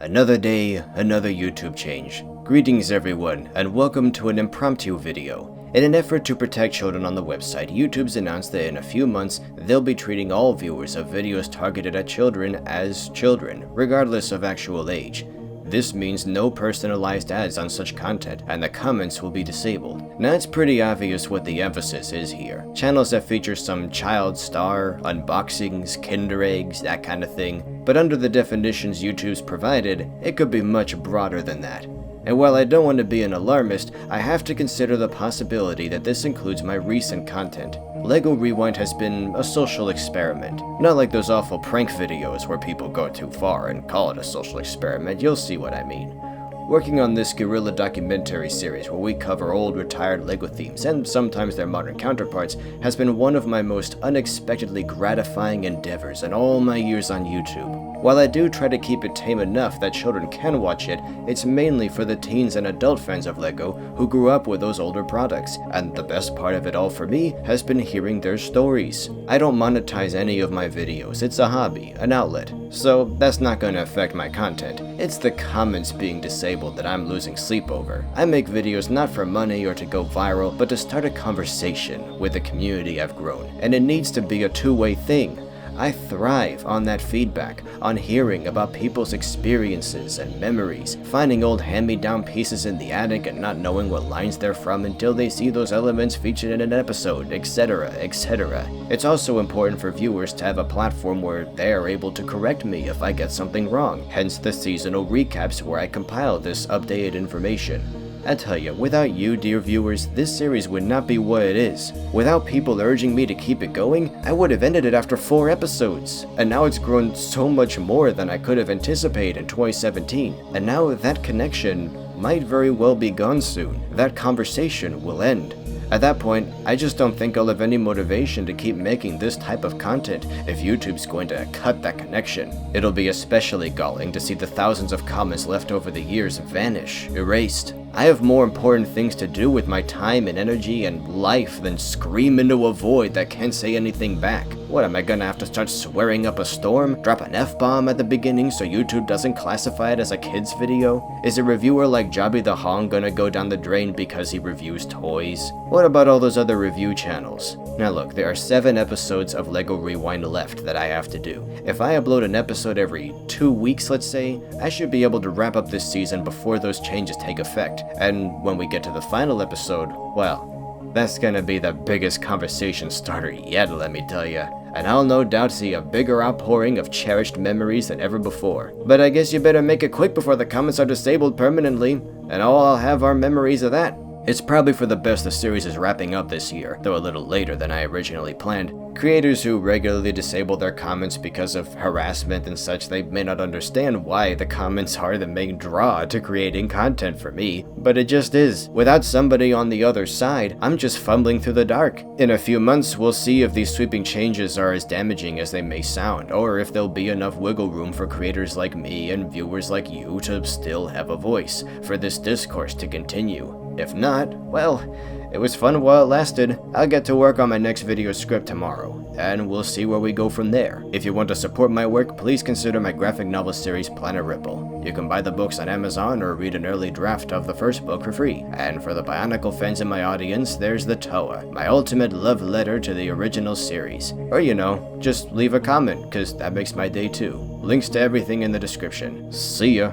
Another day, another YouTube change. Greetings everyone, and welcome to an impromptu video. In an effort to protect children on the website, YouTube's announced that in a few months, they'll be treating all viewers of videos targeted at children as children, regardless of actual age. This means no personalized ads on such content, and the comments will be disabled. Now it's pretty obvious what the emphasis is here. Channels that feature some child star, unboxings, Kinder eggs, that kind of thing. But under the definitions YouTube's provided, it could be much broader than that. And while I don't want to be an alarmist, I have to consider the possibility that this includes my recent content. LEGO Rewind has been a social experiment. Not like those awful prank videos where people go too far and call it a social experiment, you'll see what I mean. Working on this guerrilla documentary series where we cover old retired LEGO themes and sometimes their modern counterparts has been one of my most unexpectedly gratifying endeavors in all my years on YouTube. While I do try to keep it tame enough that children can watch it, it's mainly for the teens and adult fans of LEGO who grew up with those older products, and the best part of it all for me has been hearing their stories. I don't monetize any of my videos, it's a hobby, an outlet, so that's not going to affect my content. It's the comments being disabled that I'm losing sleep over. I make videos not for money or to go viral, but to start a conversation with the community I've grown, and it needs to be a two-way thing. I thrive on that feedback, on hearing about people's experiences and memories, finding old hand-me-down pieces in the attic and not knowing what lines they're from until they see those elements featured in an episode, etc., etc. It's also important for viewers to have a platform where they are able to correct me if I get something wrong, hence the seasonal recaps where I compile this updated information. I tell you, without you, dear viewers, this series would not be what it is. Without people urging me to keep it going, I would have ended it after 4 episodes. And now it's grown so much more than I could have anticipated in 2017. And now that connection might very well be gone soon. That conversation will end. At that point, I just don't think I'll have any motivation to keep making this type of content if YouTube's going to cut that connection. It'll be especially galling to see the thousands of comments left over the years vanish, erased. I have more important things to do with my time and energy and life than scream into a void that can't say anything back. What, am I gonna have to start swearing up a storm? Drop an F-bomb at the beginning so YouTube doesn't classify it as a kid's video? Is a reviewer like Jobby the Hong gonna go down the drain because he reviews toys? What about all those other review channels? Now look, there are 7 episodes of LEGO Rewind left that I have to do. If I upload an episode every 2 weeks, let's say, I should be able to wrap up this season before those changes take effect. And when we get to the final episode, well, that's gonna be the biggest conversation starter yet, let me tell ya. And I'll no doubt see a bigger outpouring of cherished memories than ever before. But I guess you better make it quick before the comments are disabled permanently, and all I'll have are memories of that. It's probably for the best the series is wrapping up this year, though a little later than I originally planned. Creators who regularly disable their comments because of harassment and such, they may not understand why the comments are the main draw to creating content for me, but it just is. Without somebody on the other side, I'm just fumbling through the dark. In a few months, we'll see if these sweeping changes are as damaging as they may sound, or if there'll be enough wiggle room for creators like me and viewers like you to still have a voice, for this discourse to continue. If not, well, it was fun while it lasted. I'll get to work on my next video script tomorrow, and we'll see where we go from there. If you want to support my work, please consider my graphic novel series Planet Ripple. You can buy the books on Amazon or read an early draft of the first book for free. And for the Bionicle fans in my audience, there's the Toa, my ultimate love letter to the original series. Or just leave a comment, cause that makes my day too. Links to everything in the description. See ya!